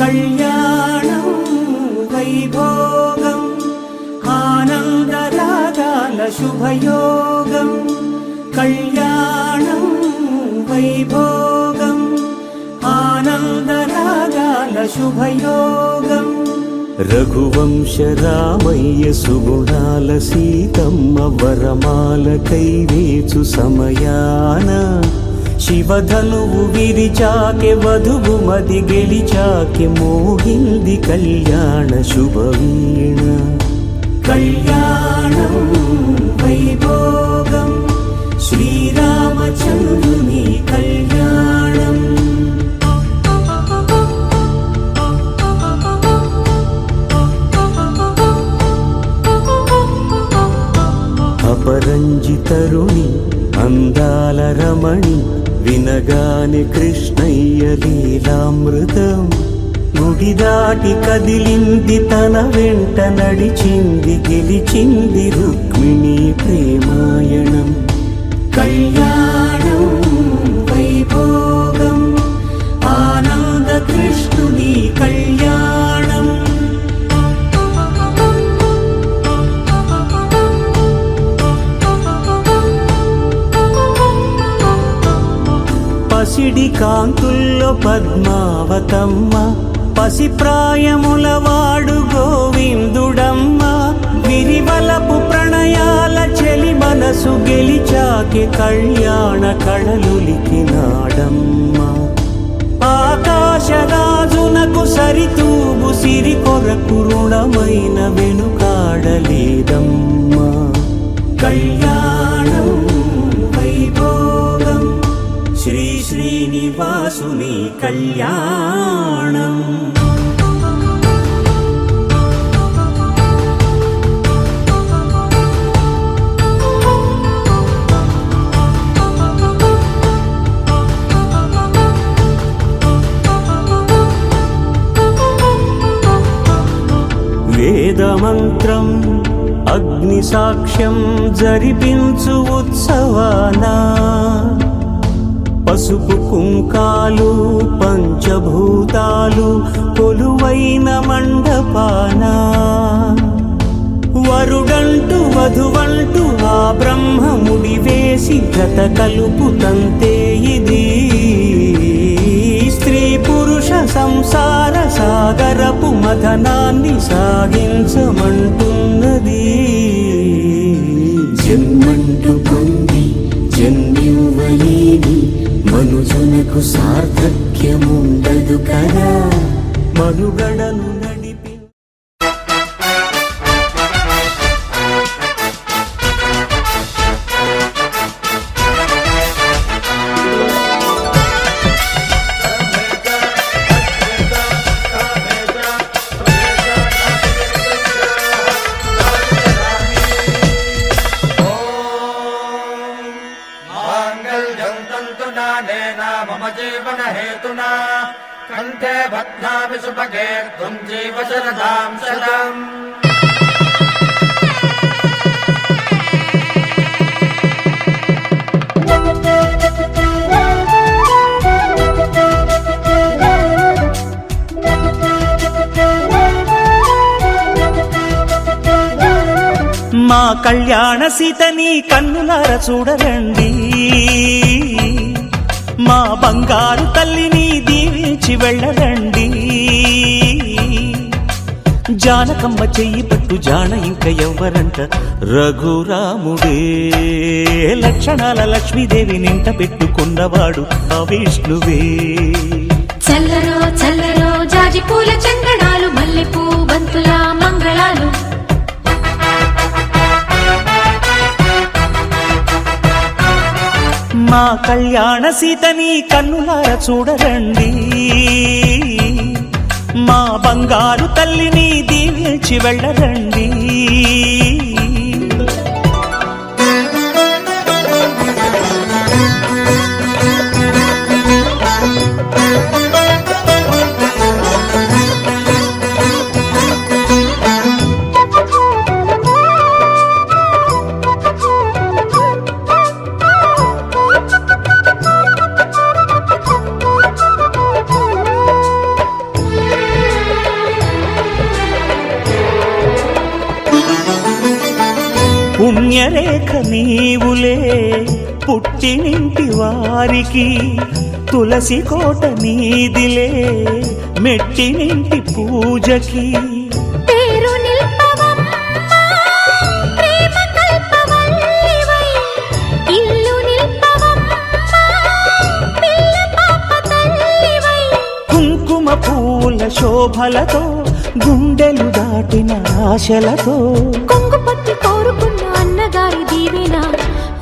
కళ్యాణం వైభోగం ఆనందరాగాల శుభయోగం కళ్యాణం వైభోగం ఆనందరాగాల శుభయోగం రఘువంశ రామయ్య సుగుణాల సీతమ్మ వరమాల కైవేచు సమయాన శివధనువు విరిచాకె వధువు మది గెలిచాకె మోగింది కళ్యాణ శుభవీణ కళ్యాణం వైభోగం శ్రీరామచంద్రుని కళ్యాణం అపరంజితరుణి అందాల రమణి వినగానే కృష్ణయ్య లీలామృతం గుడి దాటి కదిలింది తన వెంట నడిచింది గెలిచింది రుక్మిణి ప్రేమాయణం కళ్యాణం వైభోగం ఆనంద కృష్ణుని కళ్యాణం పసిడి కాంతుల్లో పద్మావతమ్మ పసిప్రాయముల వాడు గోవిందుడమ్మ విరివలపు ప్రణయాల చెలి మనసు గెలిచాకె కళ్యాణ కళలులికినాడమ్మ ఆకాశరాజునకు సరితూగు సిరి కొరకు రుణమైన వెనుకాడలేదమ్మ కళ్యాణం వైభోగం శ్రీ శ్రీనివాసుని కళ్యాణం వేదమంత్రం అగ్ని సాక్ష్యం జరిపించు ఉత్సవానా పసుపు కుంకాలు పంచభూతాలు కొలువైన మండపాన వరుడంటూ వధువంటూ ఆ బ్రహ్మముడి వేసి జత కలుపుతంతే ఇది స్త్రీ పురుష సంసార సాగరపు మథనాన్ని సాగించమంటున్నది జన్మంటూ పొంది జన్మివ్వలేని మనుజునకు సార్థక్యముండదు కదా మనుగడను నడిపి కంఠే బధ్నామి సుభగే త్వం జీవ శరదాం శతం మా కళ్యాణ సీతని కన్నులార చూడరండి మా బంగారు తల్లిని దీవించి వెళ్ళరండి జానకమ్మ చెయ్యి పట్టు జాన ఇంక ఎవ్వరంట రఘురాముడే లక్షణాల లక్ష్మీదేవి నింట పెట్టుకున్నవాడు ఆ విష్ణువే చల్లరో చల్లరో జాజి పూల చందనాలు మల్లెపూ బంతుల మంగళాలు మా కళ్యాణ సీతని కన్నులార చూడరండి మా బంగారు తల్లిని దీవించి వెళ్ళరండి పుణ్యరేఖ నీవులే పుట్టినింటి వారికి తులసి కోట నీదిలే మెట్టినింటి పూజకి పేరు నిల్పవమ్మా ప్రేమ కల్పవల్లివై ఇల్లు నిల్పవమ్మా పిల్ల పాప తల్లివై కుంకుమ పూల శోభలతో గుండెలు దాటిన ఆశలతో కొంగు పట్టి కోరుకున్న అన్నగారి దీవెన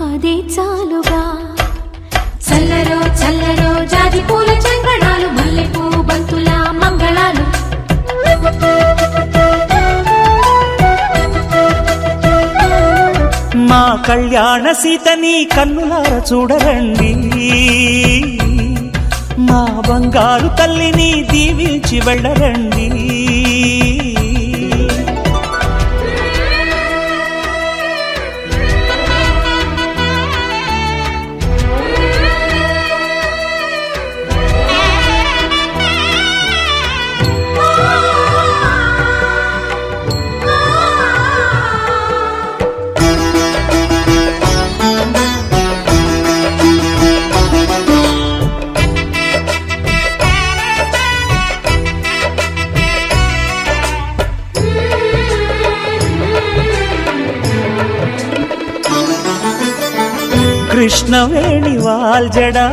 అదే చాలుగా చల్లరో చల్లరో జాజి పూల చంగడాలు మల్లెపూ బంతుల మంగళాలు మా కళ్యాణ సీతని కన్నులార చూడరండి మా బంగారు తల్లిని దీవించి వెళ్ళరండి కృష్ణవేణి వాల్జడా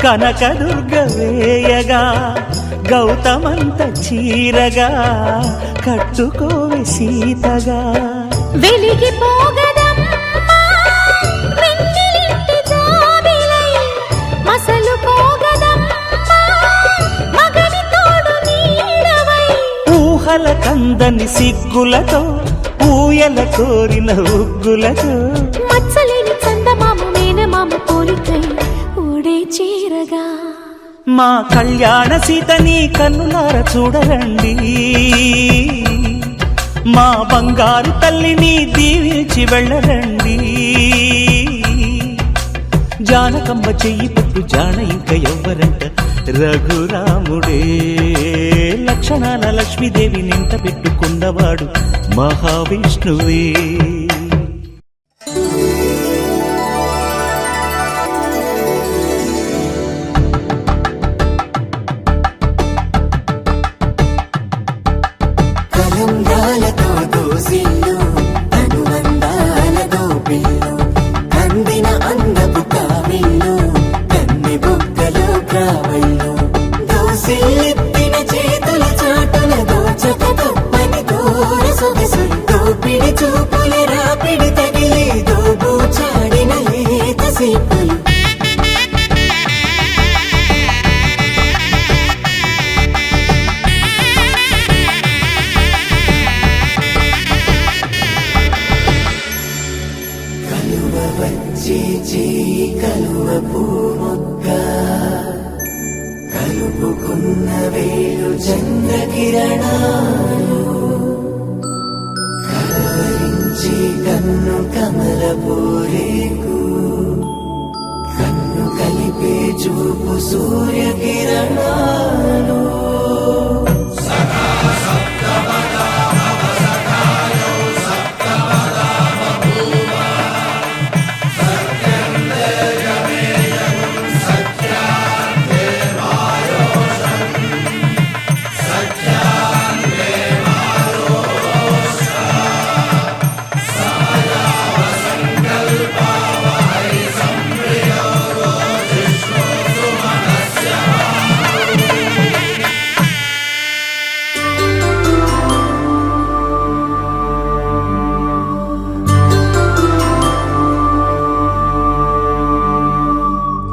కనకదుర్గ వేయగా గౌతమంత చీరగా కట్టుకోవి సీతగా వెలిగిపోగదమ్మా వెన్నెలింటి జాబిలై మసలుకోగదమ్మా మగని తోడు నీడవై ఊహల కందని సిగ్గులతో ఊయల కోరిన ఉగ్గులతో మచ్చలేని చందమామ మేనమామ పోలికై ఓడే చీరగా మా కళ్యాణ సీతని కన్నులార చూడరండి మా బంగారు తల్లిని దీవించి వెళ్ళరండి జానకమ్మ చెయ్యి పట్టు జాన ఇంక ఎవ్వరంట రఘురాముడే లక్షణాల లక్ష్మీదేవి నింట పెట్టుకున్నవాడు మహావిష్ణువే కలంగాలతో దోసిల్లు అనువందాలతో పిల్లు కందిన అందపు కావిల్లు కన్ని బొక్కలో క్రావళ్ళు దోసిల్లెత్తిన చేతుల చాటుల దోచక తప్పని దూర సొగసులు దోపిడి చూపుల రాపిడి తగిలి దోబూచాడిన లేత సీపులు వచ్చి చేయి కలువ పూమొక్క కలుపుకున్న వేలు చంద్రకిరణాలు కలవరించి కన్ను కమల పూరేకు కన్ను కలిపే చూపు సూర్యకిరణాలు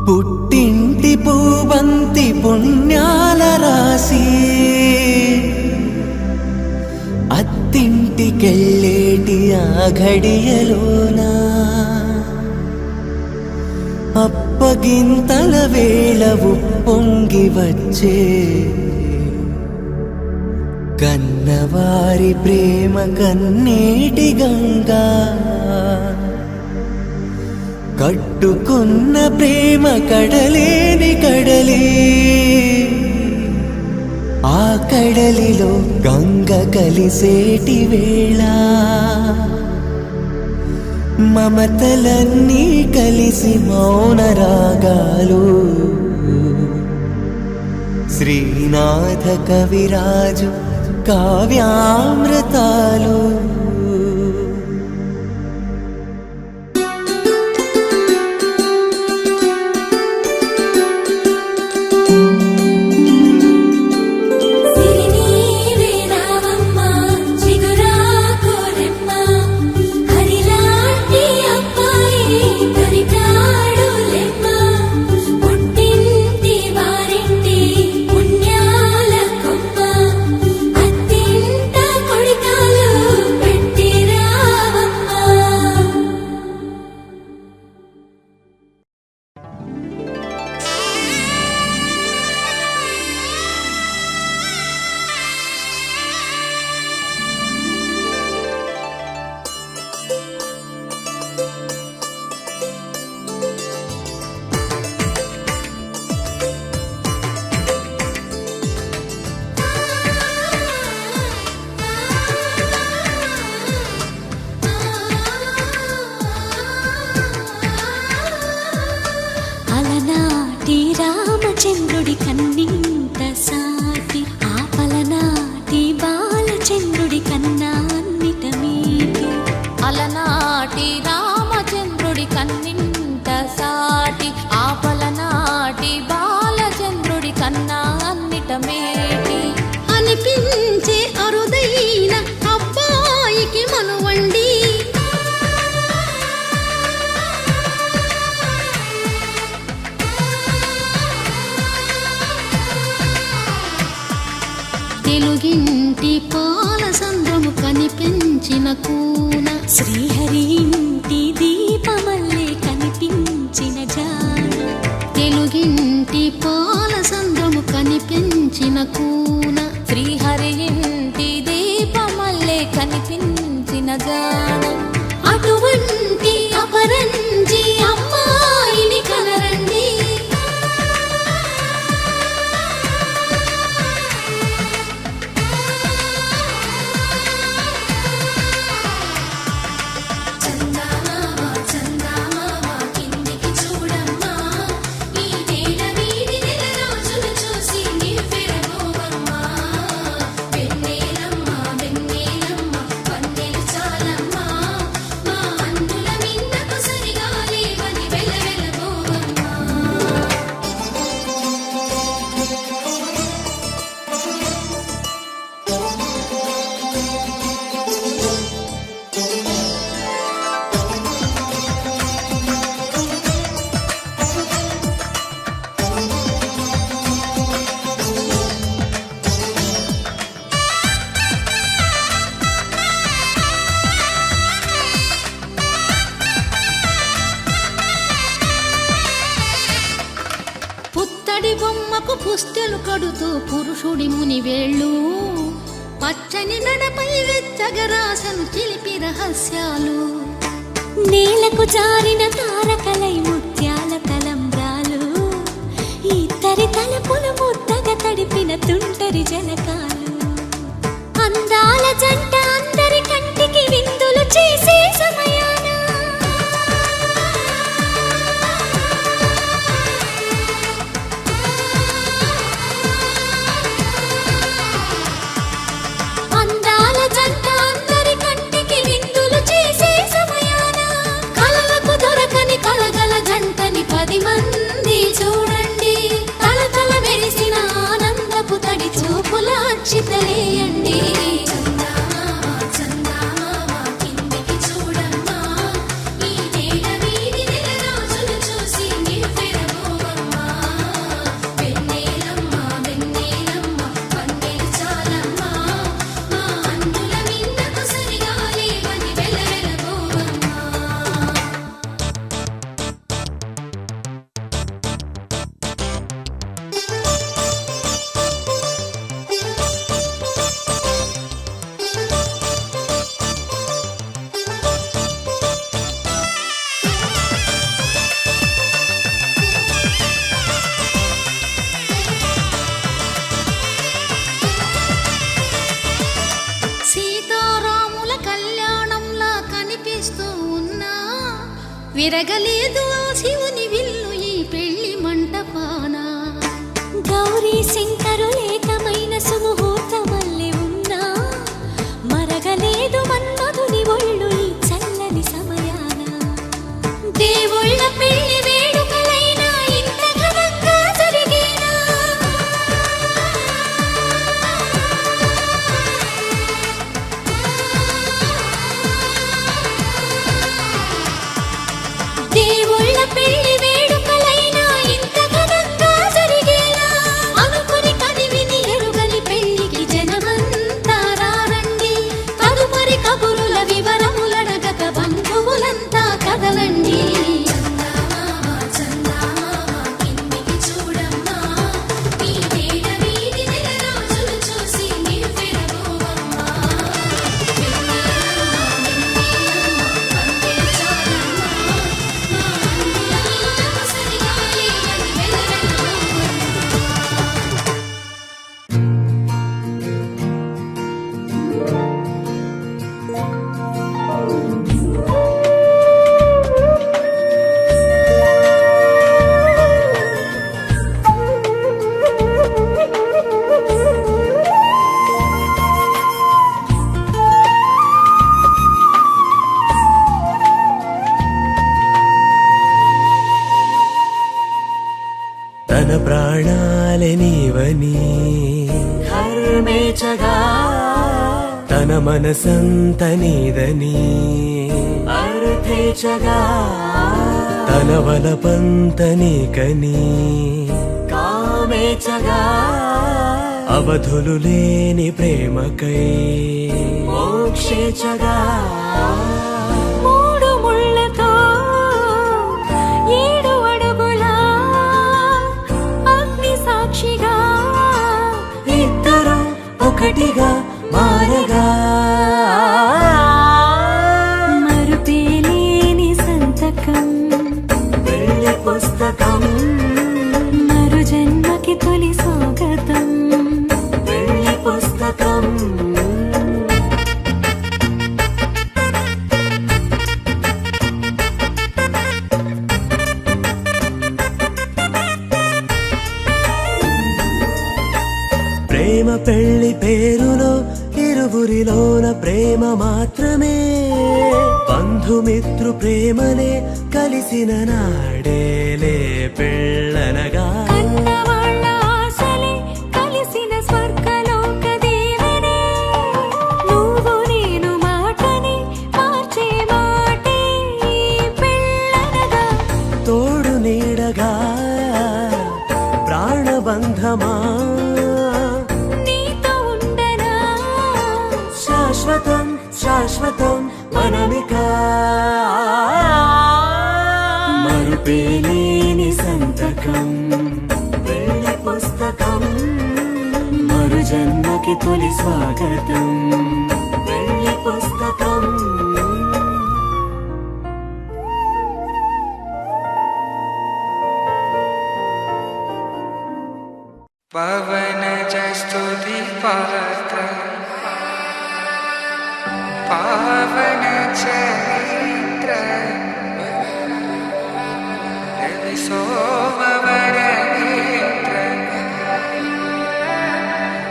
పుట్టింటి పూబంతి పుణ్యాల రాసి అత్తింటికెళ్ళేటి ఆ ఘడియలోనా అప్పగింతల వేళ ఉప్పొంగి వచ్చే కన్నవారి ప్రేమ కన్నేటి గంగా కట్టుకున్న ప్రేమ కడలేని కడలి ఆ కడలిలో గంగ కలిసేటి వేళ మమతలన్నీ కలిసి మౌన రాగాలు శ్రీనాథ కవిరాజు కావ్యామృతాలు రామచంద్రుడి కన్నింత సాటి ఆపలనాటి బాలచంద్రుడి కన్నా అన్నిట మీటి అలనాటి రామచంద్రుడి కన్నింత సాటి ఆపలనాటి బాలచంద్రుడి కన్నా అన్నిట మేటి అనిపించే అరుదైన అబ్బాయికి మనువండి తెలుగింటి పాల సంద్రము కనిపించిన కూన శ్రీహరి ఇంటి దీపమల్లే కనిపించిన జాన తెలుగింటి పాల సంద్రము కనిపించిన కూన శ్రీహరి ఇంటి దీపమల్లే కనిపించిన జాన అటువంటి అపరంజి అమ్మాయిని కనరండి బొమ్మకు పుస్తెలు కడుతూ పురుషుడి ముని వేళ్ళు పచ్చని నడపై వెచ్చగరాసను చిలిపి రహస్యాలు నేలకు జారిన తారకలై ముత్యాల తలంబ్రాలు ఇద్దరి తలపులు ముద్దగా తడిపిన తుంటరి జలకాలు అందాల జంట అందరి కంటికి విందులు చేసే సమయాన చూపుల అక్షితలేయండి. విరగలేదు ఆ శివుని విల్లు ఈ పెళ్లి మంటపాన. గౌరీ శంకరు ఏకమైన సుముహూర్తమల్లె ఉన్నా మరగలేదు మన్మధుని ఒళ్ళు ఈ చల్లని సమయాన. దేవుళ్ళ పెళ్లి వేడుకలైనా ఇంత ఘనంగా జరిగేనా? దేవుళ్ళ పెళ్లి వేడుకలైనా ఇంత ఘనంగా జరిగేనా? అనుకుని కదివిని ఎరుగని పెళ్లికి జనమంతా రారండి. తదుపరి కబురుల వివరములడగక బంధువులంతా కదలండి. తన ప్రాణాలే నీవని హర్మేచగా తన మనసంత నీదని అర్థేచగా తన వలపంత నీకని కామేచగా అవధులు లేని ప్రేమకై మోక్షేచగా మూడు ముళ్ళతో 7 అడుగుల అగ్ని సాక్షిగా ఇద్దరు ఒకటిగా మారగా మరుపేలేని సంతకం పెళ్లి పుస్తకం మరు జన్మకి తొలి స్వాగతం. పెళ్లి పుస్తకం ప్రేమ పెళ్లి పేరులో ఇరువురిలోన ప్రేమ మాత్రమే బంధుమిత్రు ప్రేమనే కలిసిన నాడేలే పెళ్ళనగా. కన్నవాళ్ళ ఆశలే కలిసిన స్వర్గలోక దీవెనే. నువ్వు నేను మాటని మార్చే మాటే ఈ పెళ్ళనగా. తోడు నీడగా ప్రాణబంధమా నీతో ఉండనా శాశ్వతం శాశ్వతం మనమిక. మరుపేలేని సంతకం పెళ్లి పుస్తకం మరు జన్మకి తొలి స్వాగతం. పెళ్లి పుస్తకం పవన జస్తుతి పాత్ర పావన చరిత్ర రవి సోమవర నేత్ర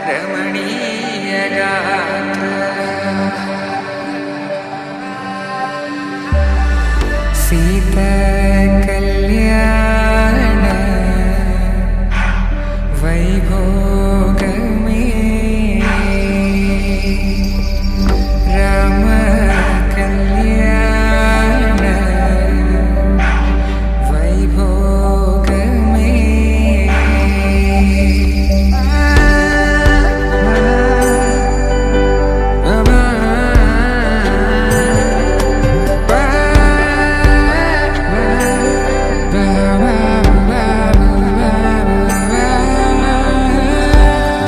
రమణీయ గాత్ర సీత కళ్యాణ వైభోగమే రామ కళ్యాణ వైభోగమే.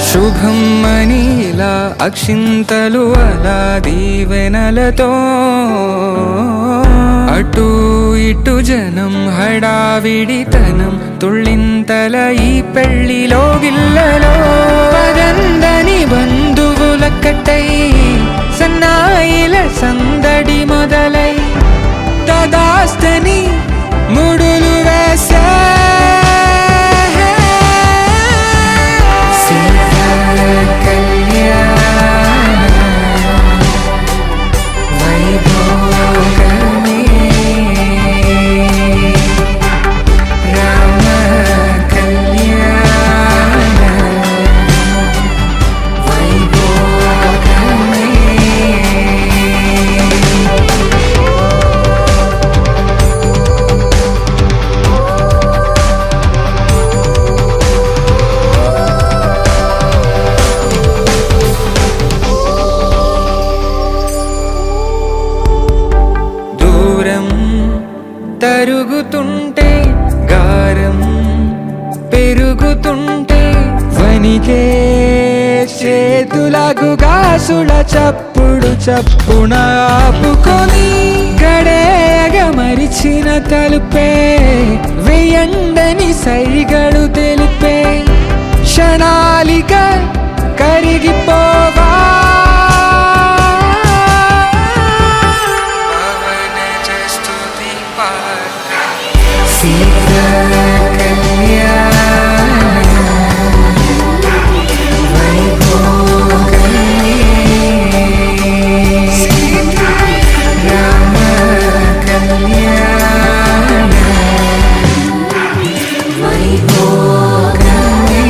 శుభం మనీలా అక్షింతలు అలా దీవెనలతో అటు ఇటు జనం హడావిడితనం తుళ్ళింతల ఈ పెళ్లిలో గిల్లలో పదందని బంధువుల కట్టై సన్నాయిల సందడి మొదలై దాస్తని ముడులు వేసే సీతా కళ్యాణ వైభోగమే రామ కళ్యాణ వైభోగమే. దూరం తరుగుతుంటే గారం పెరుగుతుంటే వనికే చేతులకు గాసుల చప్పుడు చప్పున ఆపుకొని గడేగ మరిచిన తలుపే వేయండని సైగడు తెలిపే క్షణాలిక కరిగిపోవా సీతా కళ్యాణ వైభోగమే రామ కళ్యాణ వైభోగమే.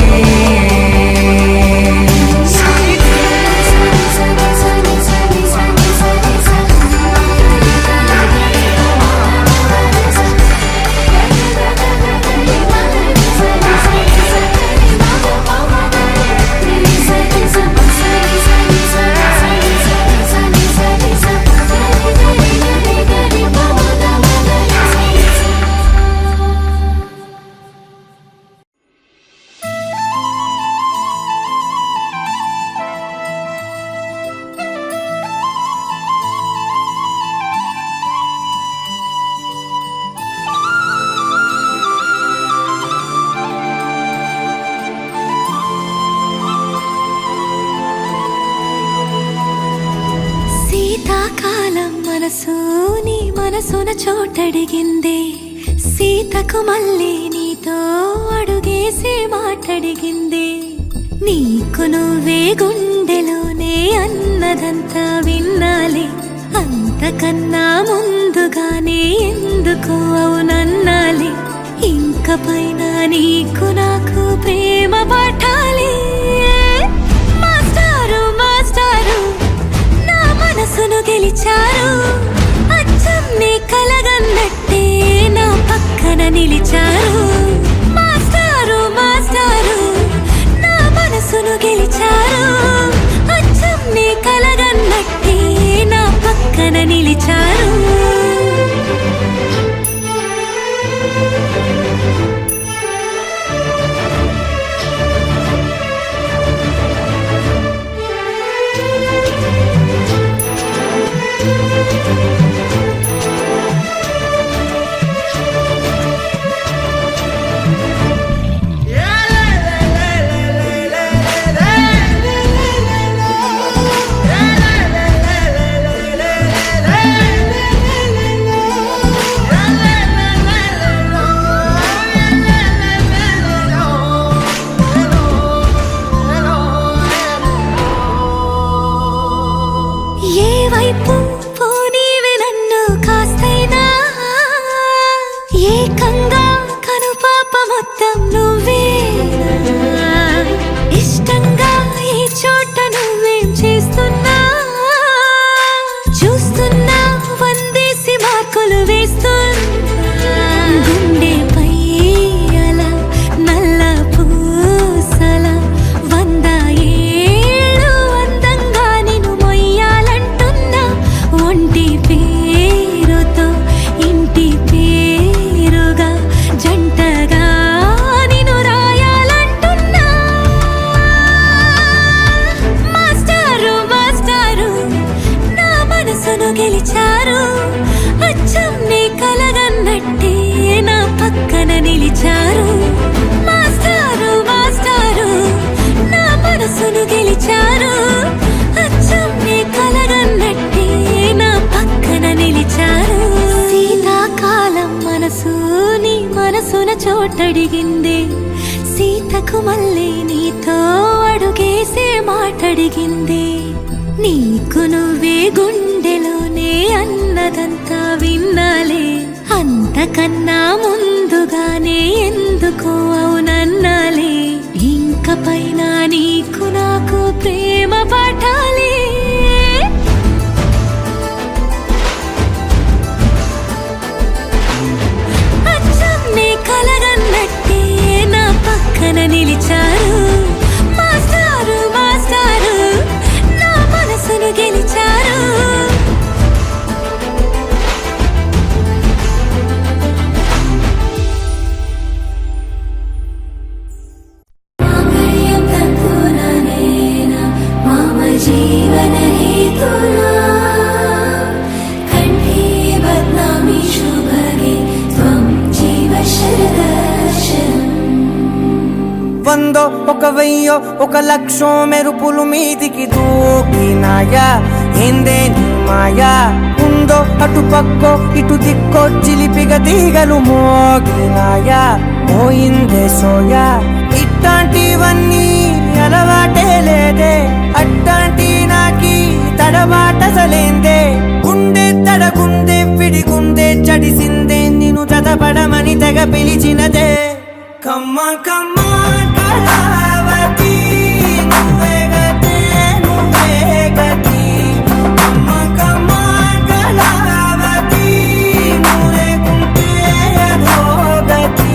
శీతాకాలం మనసు నీ మనసున చోటడిగిందే సీతకు మళ్ళీ నీతో అడుగేసి మాటడిగిందే నీకు నువ్వే గుండెలోనే అన్నదంతా విన్నాలే అంతకన్నా ముందుగానే ఎందుకు అవునన్నాలే ఇంక పైన నీకు నాకు ప్రేమ పాఠాలే మాస్టారు మాస్టారు నా మనసును గెలిచారు అచ్చం నీ కలగన్నట్టే నా పక్కన నిలిచారు మాస్టారు మాస్టారు నా మనసును గెలిచారు అచ్చం నీ కలగన్నట్టే నా పక్కన నిలిచారు ఏ వైపు పోనీవే నన్ను కాస్తైనా ఏకంగా కనుపాప మొత్తం నువ్వే ఇష్టంగా ఈ చోట నువ్వేం చేస్తున్నా చూస్తున్నా వందేసి మార్కులు వేస్తున్నా గుండెపై అలా నల్ల పూసల 100 ఏళ్ళు అందంగా నిన్ను మొయ్యాలంటున్నా ఒంటి పేరుతో ఇంటి పేరుగా జంటగా నిన్ను రాయాలంటున్నా మాస్టారు మాస్టారు నా మనసును గెలిచారు అచ్చం నీ కలగన్నట్టే నా పక్కన నిలిచారు మాస్టారు మాస్టారు నా మనసును గెలిచారు అచ్చం నీ కలగన్నట్టే నా పక్కన నిలిచారు సీతా సీతకు మళ్ళీ నీతో అడుగేసే మాటడిగింది. నీకు నువ్వే గుండెలోనే అన్నదంతా విన్నాలే, అంతకన్నా ముందుగానే ఎందుకో అవునన్నాలే. ఇంక పైన నీకు నాకు ప్రేమ పాఠాలే. అచ్చం నీ కలగన్నట్టే నా పక్కన నిలిచారు. మాస్టారు మాస్టారు నా మనసును గెలిచారు. జీవన హేతునా కంఠే బద్నామి శుభగే త్వం జీవ శరదర్శనం. వందో ఒక వెయ్యో ఒక లక్షో మెరుపులు మీదికి దూకినాయా, ఏందే నీ మాయా. ఉందో అటు పక్కో ఇటు దిక్కో చిలిపిగ తీగలు మోగినాయా, పోయిందే సోయా. ఇట్లాంటివన్నీ అలవాటే లేదే, అట్టాంటి నాకి తడబాటసలేందే. గుండె తడగుందే విడిగుందే చడిసిందే, నిన్ను చదపడమని తెగ పిలిచినదే. కమ్మ కమ్మ కళావతి నువ్వే గతే నువ్వే గతి. కమ్మ కమ్మ కళావతి నువ్వు లేకుంటే అధోగతి.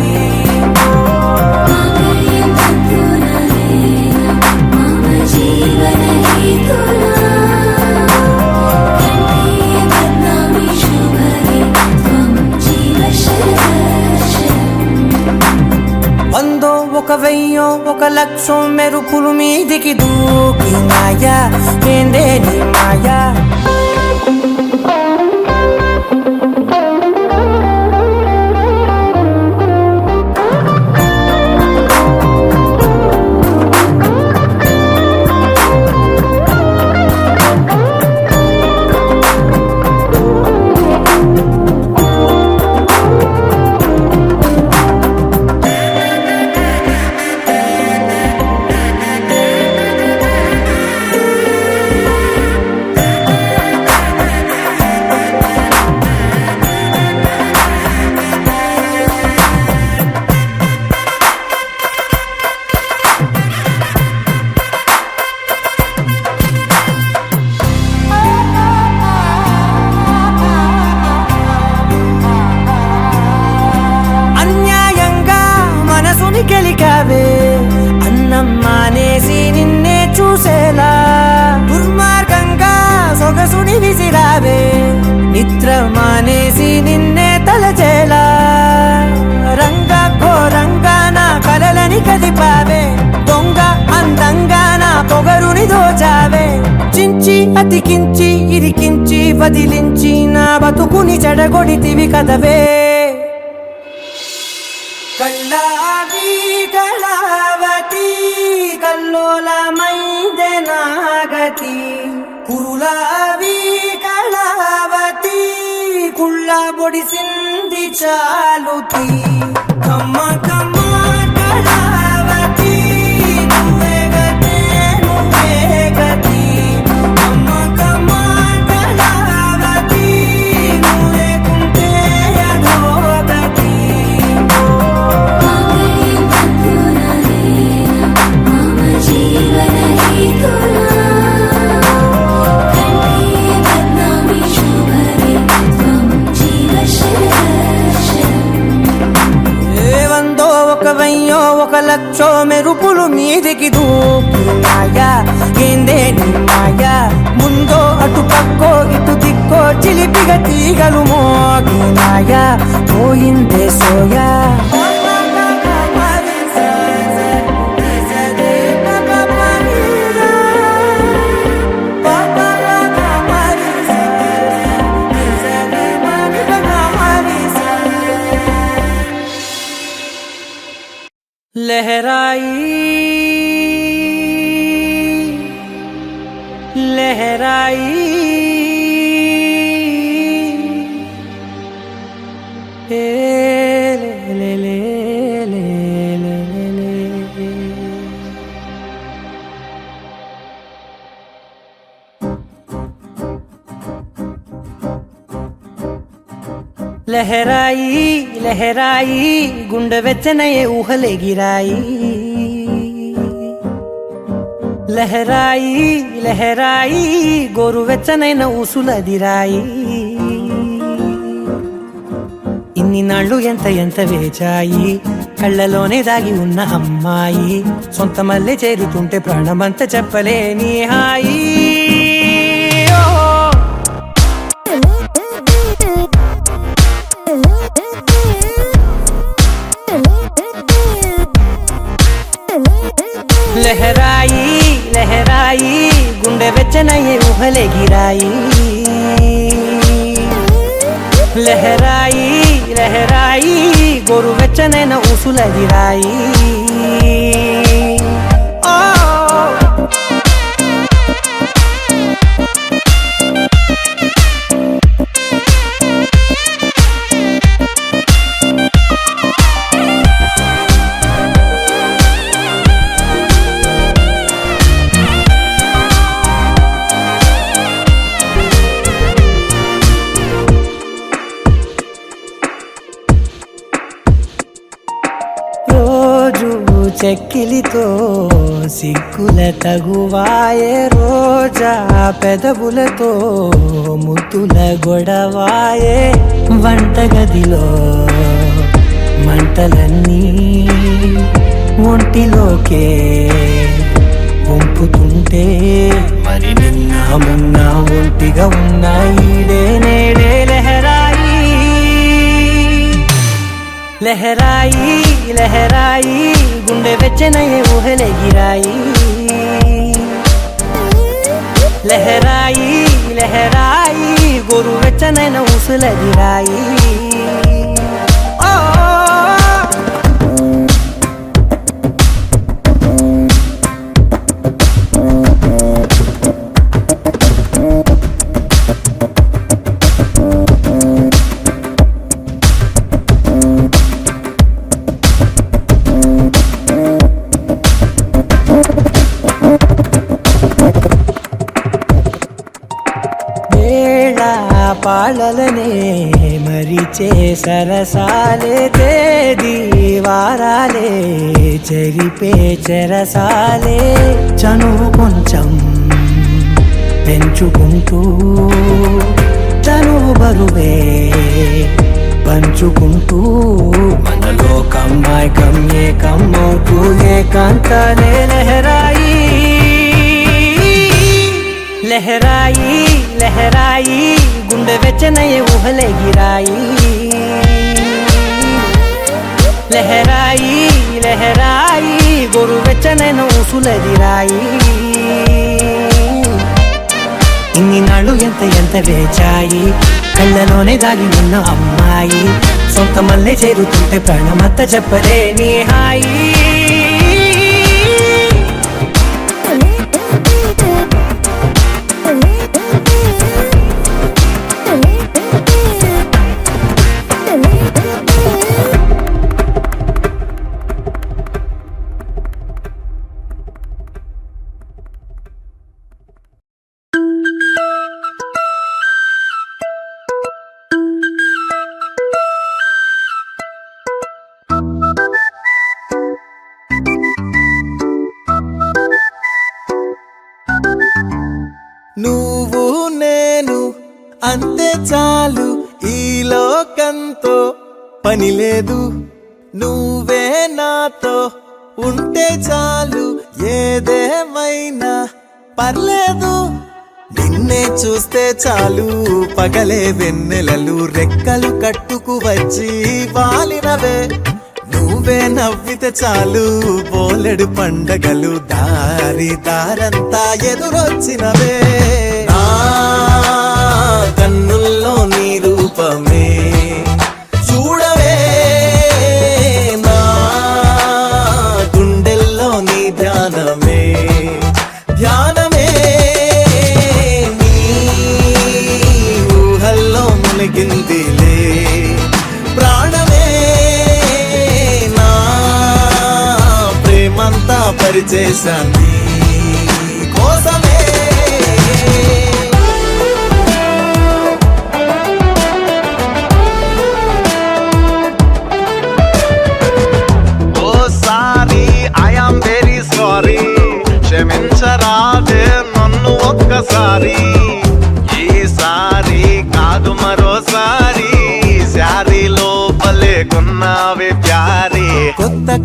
జీవన హేతునా కంఠే బద్నామి శుభగే త్వం జీవ శరదర్శనం. వందో ఒక వెయ్యో ఒక లక్షో మెరుపులు మీదికి దూకినాయా, ఏందే నీ మాయా. గెలికావే అన్నం మానేసి నిన్నే చూసేలా, దుర్మార్గంగా సొగసుని విసిరావే నిద్ర మానేసి నిన్నే తలచేలా. రంగా ఘోరంగా నా కలలని కదిపావే, దొంగ అందంగా నా పొగరుని దోచావే. చించి అతికించి ఇరికించి వదిలించి నా బతుకుని చెడగొడితివి కదవే. కళ్ళావి కళావతి కల్లోలమైందే నాగతి. కురులావి కళావతి కుళ్ళ బొడిసింది చాలుతి. కమ్మ కమ్మ కళావతి నువ్వే గతే నువ్వే గతి. కమ్మ కమ్మ కళావతి నువ్వు లేకుంటే అధోగతి. జీవన హేతునా కంఠే బద్నామి శుభగే త్వం జీవ శరదర్శనం. వందో ఒక వెయ్యో ఒక లక్షో మెరుపులు మీదికి దూకినాయా, ఏందే నీ మాయా. ముందో అటు పక్కో ఇటు దిక్కో చిలిపిగ తీగలు మోగినాయా, పోయిందే సోయా. लहराई लहराई ले ले ले ले ले ले ले। లహరాయి లహరాయి గుండె వెచ్చనయే ఊహలెగిరాయి లహరాయి లహరాయి గోరు వెచ్చనైన ఊసులదిరాయి ఇన్ని నాళ్ళు ఎంత ఎంత వేచాయి కళ్ళలోనే దాగి ఉన్న అమ్మాయి సొంత మల్లె చేరుతుంటే ప్రాణమంతా చెప్పలేని హాయి లహరాయి లహరాయి గుండె వెచ్చనయ్యే ఊహలెగిరాయి లహరాయి లహరాయి గోరు వెచ్చనైన ఊసులదిరాయి చెక్కిలితో సిగ్గుల తగువాయే రోజా పెదవులతో ముద్దుల గొడవాయే వంటగదిలో మంటలన్నీ ఒంటిలోకే వంపుతుంటే మరి నిన్న మొన్న ఒంటిగా ఉన్నాయి నేడే లహరాయి లహరాయి లహరాయి గుండె వెచ్చనయ్యే ఊహలెగిరాయి లహరాయి లహరాయి గోరు వెచ్చనైన ఊసులదిరాయి పాలలనే మరిచే సరసాలే తేదీ వారాలే చెరిపే చెరసాలే చనువు కొంచెం పెంచుకుంటూ చనువు బరువే పంచుకుంటూ మనలో కమ్మాయికం ఏకమవుతూ ఏకాంతలే లహరాయి లహరాయి లహరాయి గుండె వెచ్చనయ్యే ఊహలెగిరాయి లహరాయి లహరాయి గోరు వెచ్చనైన ఊసులదిరాయి ఇన్ని నాళ్ళు ఎంత ఎంత వేచాయి కళ్ళలోనే దాగి ఉన్న అమ్మాయి సొంత మల్లె చేరుతుంటే ప్రాణమంతా చెప్పలేని హాయి నువ్వు నేను అంతే చాలు ఈ లోకంతో పని లేదు నువ్వే నాతో ఉంటే చాలు ఏదేమైనా పర్లేదు నిన్నే చూస్తే చాలు పగలే వెన్నెలలు రెక్కలు కట్టుకు వచ్చి వాలినవే నువ్వే నవ్వితే చాలు బోలెడు పండగలు దారి దారంతా ఎదురొచ్చినవే నా కన్నుల్లో నీ రూపమే చూడవే నా గుండెల్లో నీ ధ్యానమే ధ్యానమే నీ ఊహల్లో మునిగిందిలే ప్రాణమే ప్రేమంతా పరిచేశాన్ని కోసమే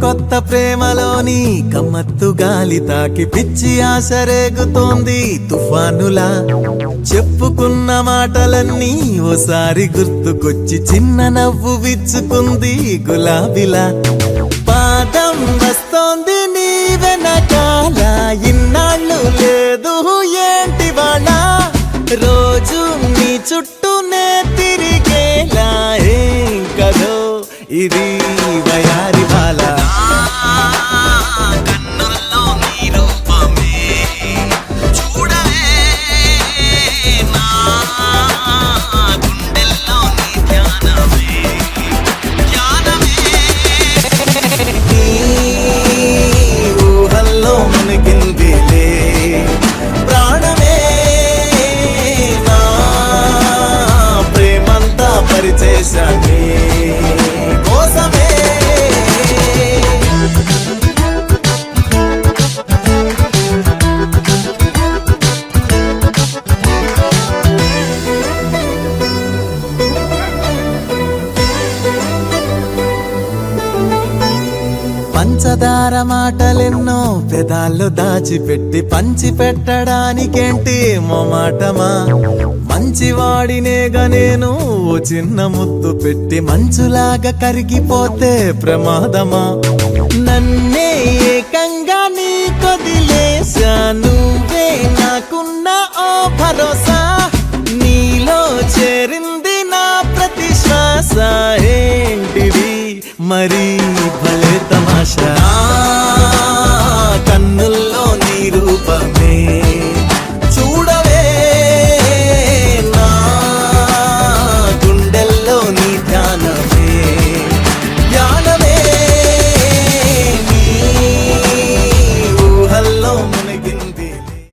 కొత్త ప్రేమలోని కమ్మత్తు గాలి తాకి పిచ్చి ఆశ రేగుతోంది తుఫానులా చెప్పుకున్న మాటలన్నీ ఓసారి గుర్తుకొచ్చి చిన్న నవ్వు విచ్చుకుంది గులాబీలా పాదం వస్తోంది నీ వెనకాల ఇన్నాళ్ళు లేదు ఏంటి వాళ్ళ రోజు నీ చుట్టూనే తిరిగేలా ఏం కదో ఇది వయారి బాల కన్నుల్లో నీ రూపమే చూడవే నా గుండెల్లో నీ ధ్యానమే నీ ఊహల్లో మునిగిందిలే ప్రాణమే నా ప్రేమంతా పరిచేశానే కోసమే పంచదార మాటలెన్నో పెదాల్లో దాచిపెట్టి పంచి పెట్టడానికేంటి మొమాటమా మంచివాడినేగా నేను ఓ చిన్న ముద్దు పెట్టి మంచులాగా కరిగిపోతే ప్రమాదమా నన్నే ఏకంగా నీ కొదిలేసా నువ్వే నాకున్న ఓ భరోసా నీలో చేరింది నా ప్రతి శ్వాస ఏంటిది మరి భలే తమాషా